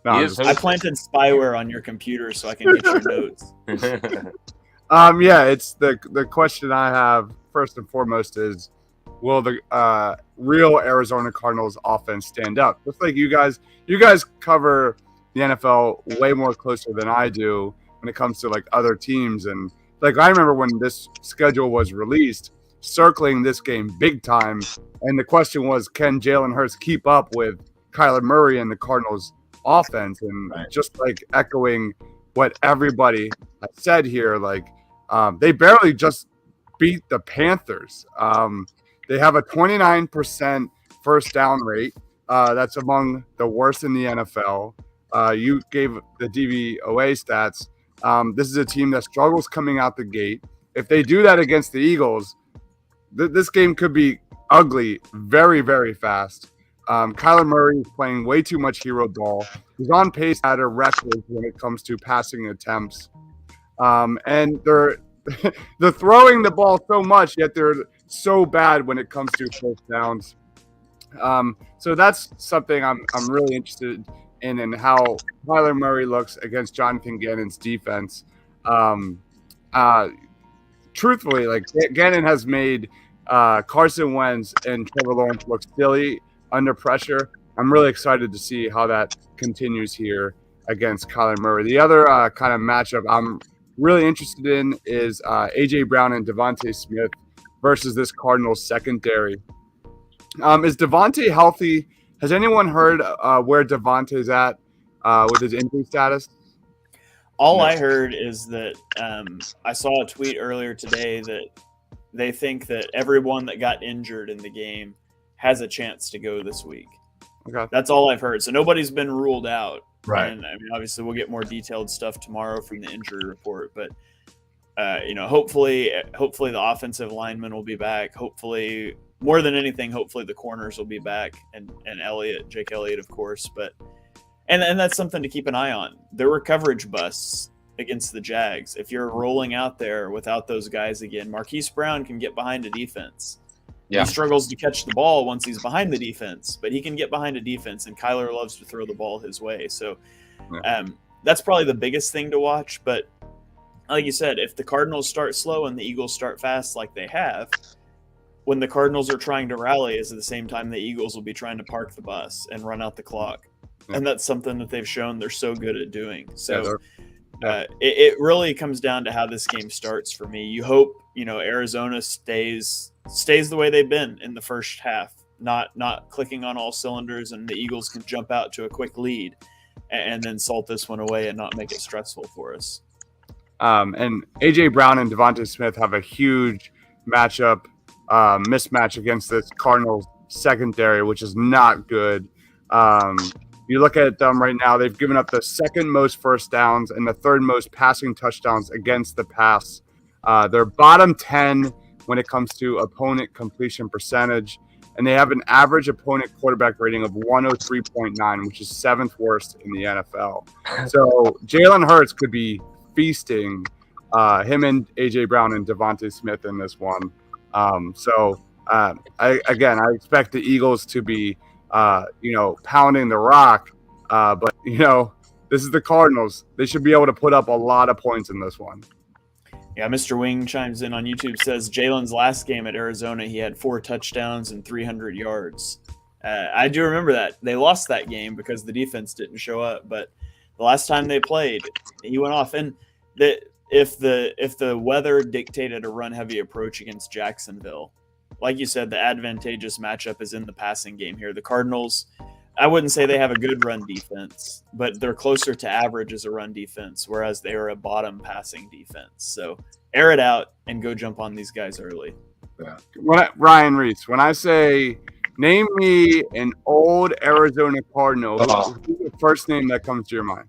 No, I planted spyware on your computer so I can get your notes. It's the question I have first and foremost is, will the real Arizona Cardinals offense stand up? Just like you guys cover the NFL way more closer than I do when it comes to like other teams. And like, I remember when this schedule was released, circling this game big time. And the question was, can Jalen Hurts keep up with Kyler Murray and the Cardinals offense? And just like echoing what everybody has said here, like they barely just beat the Panthers. They have a 29% first down rate. That's among the worst in the NFL. You gave the DVOA stats. This is a team that struggles coming out the gate. If they do that against the Eagles, this game could be ugly very, very fast. Kyler Murray is playing way too much hero ball. He's on pace at a record when it comes to passing attempts. And they're they're throwing the ball so much, yet they're so bad when it comes to first downs. So that's something I'm really interested in how Kyler Murray looks against Jonathan Gannon's defense. Truthfully, like Gannon has made Carson Wentz and Trevor Lawrence look silly under pressure. I'm really excited to see how that continues here against Kyler Murray. The other kind of matchup I'm really interested in is A.J. Brown and Devontae Smith versus this Cardinals secondary. Is Devontae healthy? Has anyone heard where Devontae's at with his injury status? All I heard is that I saw a tweet earlier today that they think that everyone that got injured in the game has a chance to go this week. Okay. That's all I've heard. So nobody's been ruled out. Right. And I mean, obviously, we'll get more detailed stuff tomorrow from the injury report. But hopefully the offensive linemen will be back. Hopefully, more than anything, hopefully the corners will be back, and Jake Elliott, of course. But and that's something to keep an eye on. There were coverage busts against the Jags. If you're rolling out there without those guys again, Marquise Brown can get behind a defense. Yeah. He struggles to catch the ball once he's behind the defense, but he can get behind a defense, and Kyler loves to throw the ball his way. So that's probably the biggest thing to watch. But like you said, if the Cardinals start slow and the Eagles start fast like they have, when the Cardinals are trying to rally is at the same time the Eagles will be trying to park the bus and run out the clock. And that's something that they've shown they're so good at doing. So it really comes down to how this game starts for me. You hope, Arizona stays the way they've been in the first half, not clicking on all cylinders, and the Eagles can jump out to a quick lead and then salt this one away and not make it stressful for us. And A.J. Brown and Devontae Smith have a huge mismatch against this Cardinals secondary, which is not good. You look at them right now, they've given up the second most first downs and the third most passing touchdowns against the pass. They're bottom 10 when it comes to opponent completion percentage, and they have an average opponent quarterback rating of 103.9, which is seventh worst in the NFL. So Jalen Hurts could be feasting him and A.J. Brown and Devontae Smith in this one. I expect the Eagles to be pounding the rock. But this is the Cardinals. They should be able to put up a lot of points in this one. Yeah, Mr. Wing chimes in on YouTube, says Jalen's last game at Arizona, he had 4 touchdowns and 300 yards. I do remember that. They lost that game because the defense didn't show up. But the last time they played, he went off. And if the weather dictated a run-heavy approach against Jacksonville, like you said, the advantageous matchup is in the passing game here. The Cardinals, I wouldn't say they have a good run defense, but they're closer to average as a run defense, whereas they are a bottom passing defense. So air it out and go jump on these guys early. Yeah. Ryan Reese, when I say name me an old Arizona Cardinal, who's the first name that comes to your mind?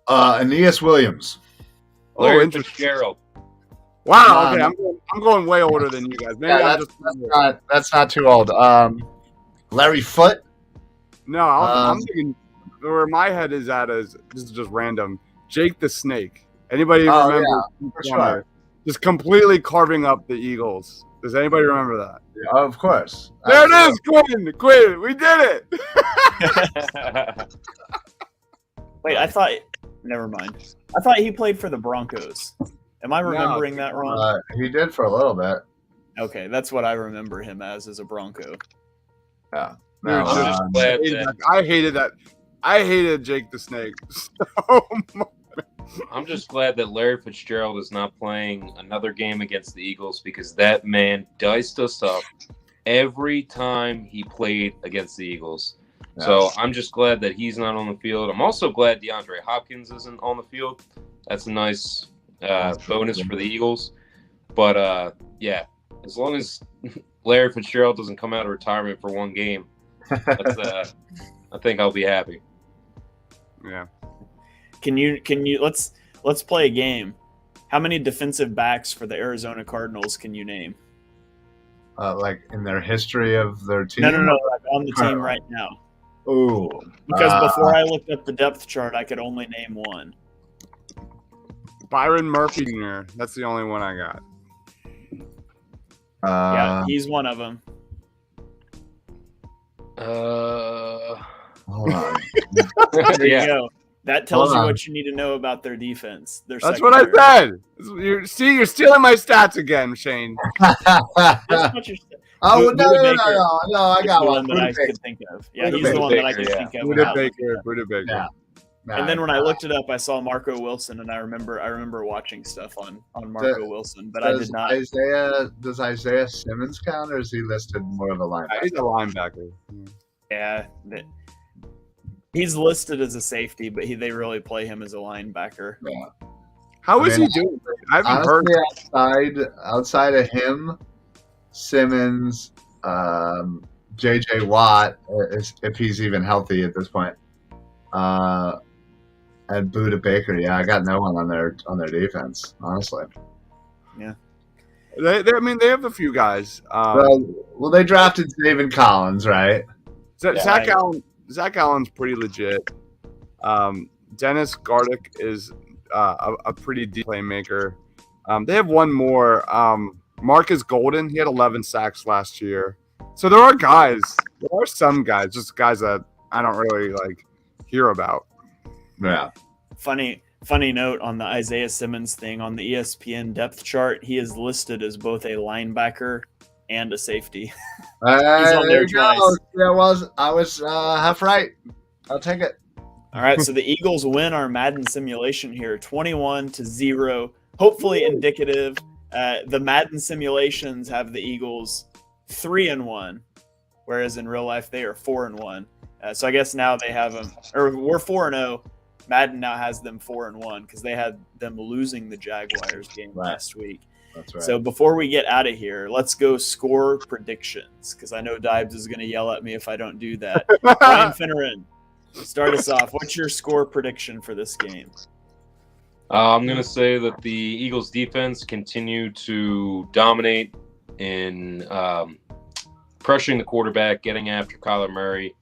Aeneas Williams. Larry Fitzgerald. Wow, okay, I'm going way older than you guys. Maybe that's not too old. Larry Foote. No, I'm thinking where my head is at is this is just random. Jake the Snake. Anybody remember? Yeah, for sure. Just completely carving up the Eagles. Does anybody remember that? Yeah, of course. There it is, Quinn. We did it. Wait, never mind. I thought he played for the Broncos. Am I remembering that wrong? He did for a little bit. Okay, that's what I remember him as a Bronco. Yeah. No, I hated that. I hated Jake the Snake so much. I'm just glad that Larry Fitzgerald is not playing another game against the Eagles because that man diced us up every time he played against the Eagles. Yeah. So I'm just glad that he's not on the field. I'm also glad DeAndre Hopkins isn't on the field. That's a nice bonus for the Eagles. But, yeah, as long as Larry Fitzgerald doesn't come out of retirement for one game, I think I'll be happy. Yeah. Can you let's play a game. How many defensive backs for the Arizona Cardinals can you name? Like in their history of their team? No, like on the team right now. Ooh. Because before I looked up the depth chart, I could only name one. Byron Murphy Jr. That's the only one I got. Yeah, he's one of them. Hold on. There you go. That tells Hold you on. what you need to know about their defense. Their That's what I secondary. said. You're stealing my stats again, Shane. That's what you're saying. Oh, Buda no, Baker I is got the one. one that I Buda Baker. could think of. Yeah, Buda he's the Baker, one that I could yeah. think of. Buda without Baker. looking up. Yeah. And then when I looked it up, I saw Marco Wilson, and I remember watching stuff on Marco Wilson, but I did not. Does Isaiah Simmons count, or is he listed more of a linebacker? He's a linebacker. Yeah, he's listed as a safety, but they really play him as a linebacker. Yeah. How is I mean, he doing? I haven't heard. Honestly, outside of him, Simmons, J.J. Watt, if he's even healthy at this point, and Buda Baker. Yeah, I got no one on their defense, honestly. Yeah. They have a few guys. Well, they drafted David Collins, right? Zach Allen's pretty legit. Dennis Gardick is a pretty deep playmaker. They have one more. Marcus Golden, he had 11 sacks last year. So there are guys. There are some guys, just guys that I don't really hear about. Yeah. Funny note on the Isaiah Simmons thing on the ESPN depth chart. He is listed as both a linebacker and a safety. He's on there twice. Yeah, I was half right. I'll take it. All right, so the Eagles win our Madden simulation here, 21-0. Hopefully indicative. The Madden simulations have the Eagles 3-1, whereas in real life they are 4-1. So I guess now they have them, or we're 4-0. Madden now has them 4-1 because they had them losing the Jaguars game last week. That's right. So before we get out of here, let's go score predictions because I know Dibes is going to yell at me if I don't do that. Ryan Finneran, start us off. What's your score prediction for this game? I'm going to say that the Eagles defense continue to dominate in pressuring the quarterback, getting after Kyler Murray.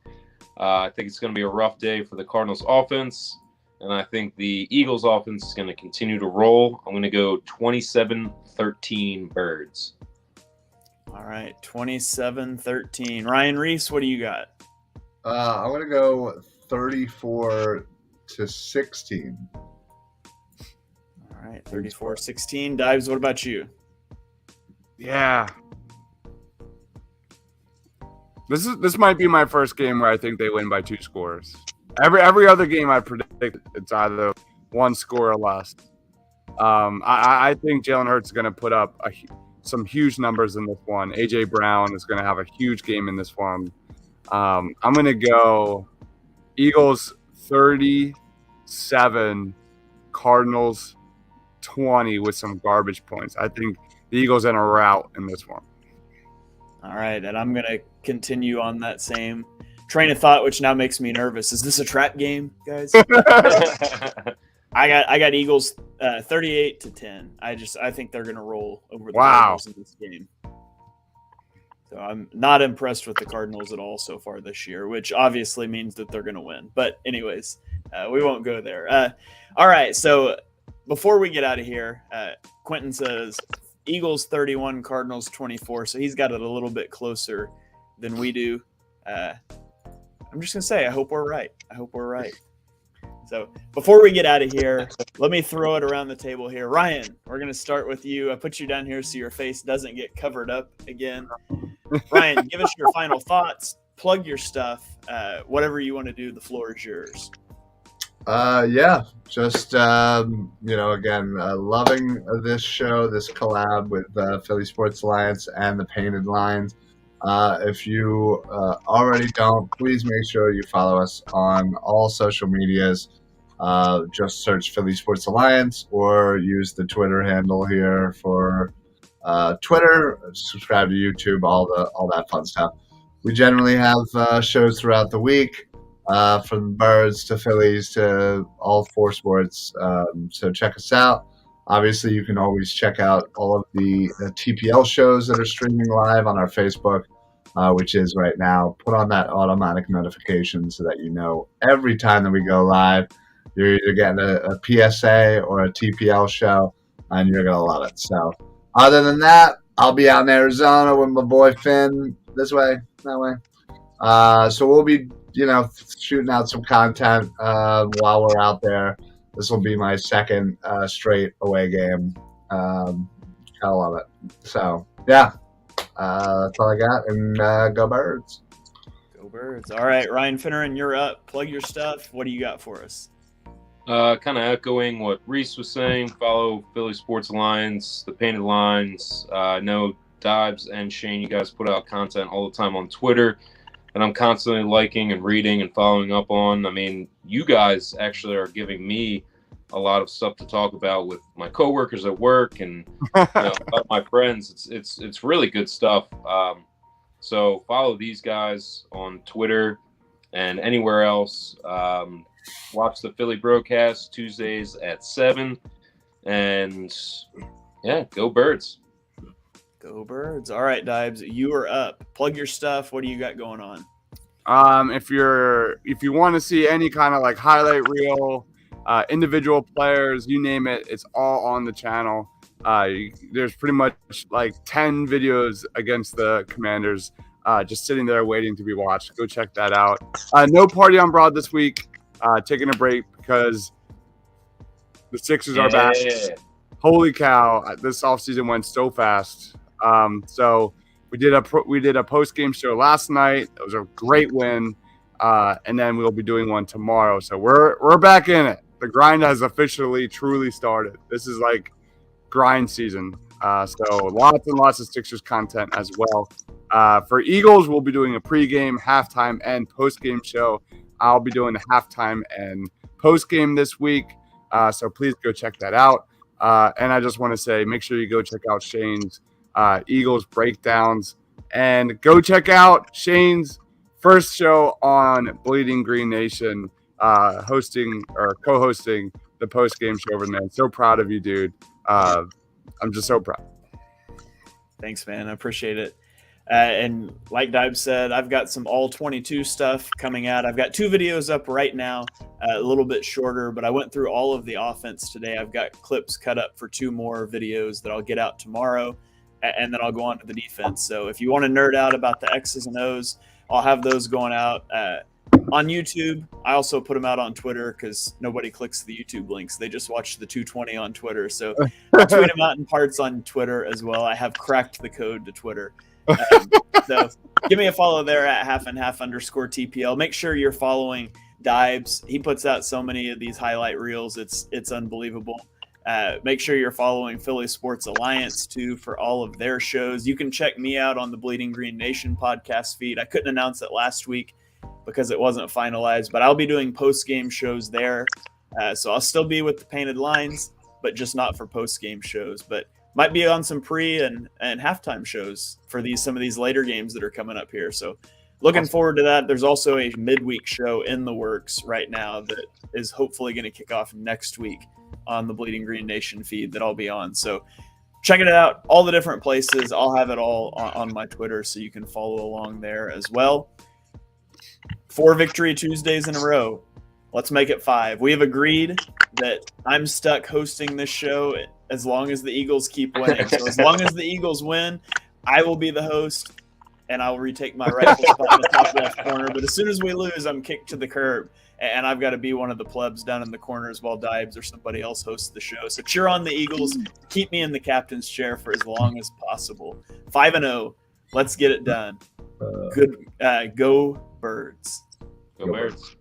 I think it's going to be a rough day for the Cardinals offense, and I think the Eagles offense is going to continue to roll. I'm going to go 27-13 Birds. All right, 27-13. Ryan Reese, what do you got? I'm going to go 34-16. All right, 34-16. Dives, what about you? Yeah. This might be my first game where I think they win by 2 scores. Every other game I predict it's either 1 score or less. I think Jalen Hurts is going to put up some huge numbers in this one. A.J. Brown is going to have a huge game in this one. I'm going to go Eagles 37, Cardinals 20 with some garbage points. I think the Eagles in a rout in this one. All right, and I'm going to continue on that same train of thought, which now makes me nervous. Is this a trap game, guys? I got Eagles 38-10. I think they're going to roll over the Cardinals in this game. So I'm not impressed with the Cardinals at all so far this year, which obviously means that they're going to win. But anyways, we won't go there. All right, so before we get out of here, Quentin says Eagles 31, Cardinals 24. So he's got it a little bit closer than we do. I'm just going to say, I hope we're right. So before we get out of here, let me throw it around the table here. Ryan, we're going to start with you. I put you down here so your face doesn't get covered up again. Ryan, give us your final thoughts. Plug your stuff. Whatever you want to do, the floor is yours. Yeah, just again, loving this show, this collab with Philly Sports Alliance and the Painted Lines. If you already don't, please make sure you follow us on all social medias. Just search Philly Sports Alliance or use the Twitter handle here for Twitter. Subscribe to YouTube, all that fun stuff. We generally have shows throughout the week. From birds to Phillies to all four sports. So check us out. Obviously, you can always check out all of the TPL shows that are streaming live on our Facebook, which is right now. Put on that automatic notification so that you know every time that we go live, you're either getting a PSA or a TPL show, and you're going to love it. So other than that, I'll be out in Arizona with my boy Finn this way, that way. So we'll be shooting out some content while we're out there. This will be my second straight away game. I love it. So, yeah, that's all I got. And go Birds. Go Birds. All right, Ryan Finneran, you're up. Plug your stuff. What do you got for us? Kind of echoing what Reese was saying. Follow Philly Sports Alliance, the Painted Lines. I know Dibes and Shane, you guys put out content all the time on Twitter. And I'm constantly liking and reading and following up on. I mean, you guys actually are giving me a lot of stuff to talk about with my coworkers at work and my friends. It's really good stuff. So follow these guys on Twitter and anywhere else. Watch the Philly broadcast Tuesdays at 7. And yeah, go Birds. Go Birds. All right, Dibes, you are up. Plug your stuff. What do you got going on? If you want to see any kind of like highlight reel, individual players, you name it, it's all on the channel. There's pretty much like 10 videos against the Commanders, just sitting there waiting to be watched. Go check that out. No party on Broad this week. Taking a break because the Sixers are back. Holy cow! This offseason went so fast. So we did a post game show last night. It was a great win, and then we'll be doing one tomorrow. So we're back in it. The grind has officially truly started. This is like grind season. So lots and lots of Sixers content as well. For Eagles, we'll be doing a pregame, halftime, and post game show. I'll be doing the halftime and post game this week. So please go check that out. And I just want to say, make sure you go check out Shane's Eagles breakdowns, and go check out Shane's first show on Bleeding Green Nation, hosting or co-hosting the post-game show over there. So proud of you, dude. I'm just so proud. Thanks, man. I appreciate it. And like Dibes said, I've got some all 22 stuff coming out. I've got 2 videos up right now, a little bit shorter, but I went through all of the offense today. I've got clips cut up for 2 more videos that I'll get out tomorrow, and then I'll go on to the defense. So if you want to nerd out about the X's and O's, I'll have those going out on YouTube. I also put them out on Twitter because nobody clicks the YouTube links. They just watch the 220 on Twitter. So I'll tweet them out in parts on Twitter as well. I have cracked the code to Twitter. So give me a follow there at @halfandhalf_TPL. Make sure you're following Dibes. He puts out so many of these highlight reels. It's unbelievable. Make sure you're following Philly Sports Alliance too for all of their shows. You can check me out on the Bleeding Green Nation podcast feed. I couldn't announce it last week because it wasn't finalized, but I'll be doing post-game shows there. So I'll still be with the Painted Lines, but just not for post-game shows. But might be on some pre and halftime shows for some of these later games that are coming up here. So looking forward to that. There's also a midweek show in the works right now that is hopefully going to kick off next week on the Bleeding Green Nation feed that I'll be on. So check it out, all the different places. I'll have it all on my Twitter so you can follow along there as well. 4 Victory Tuesdays in a row. Let's make it 5. We have agreed that I'm stuck hosting this show as long as the Eagles keep winning. So as long as the Eagles win, I will be the host, and I'll retake my rightful spot in the top left corner. But as soon as we lose, I'm kicked to the curb, and I've got to be one of the plebs down in the corners while Dibes or somebody else hosts the show. So cheer on the Eagles. Keep me in the captain's chair for as long as possible. 5-0. Let's get it done. Good. Go Birds. Go Birds.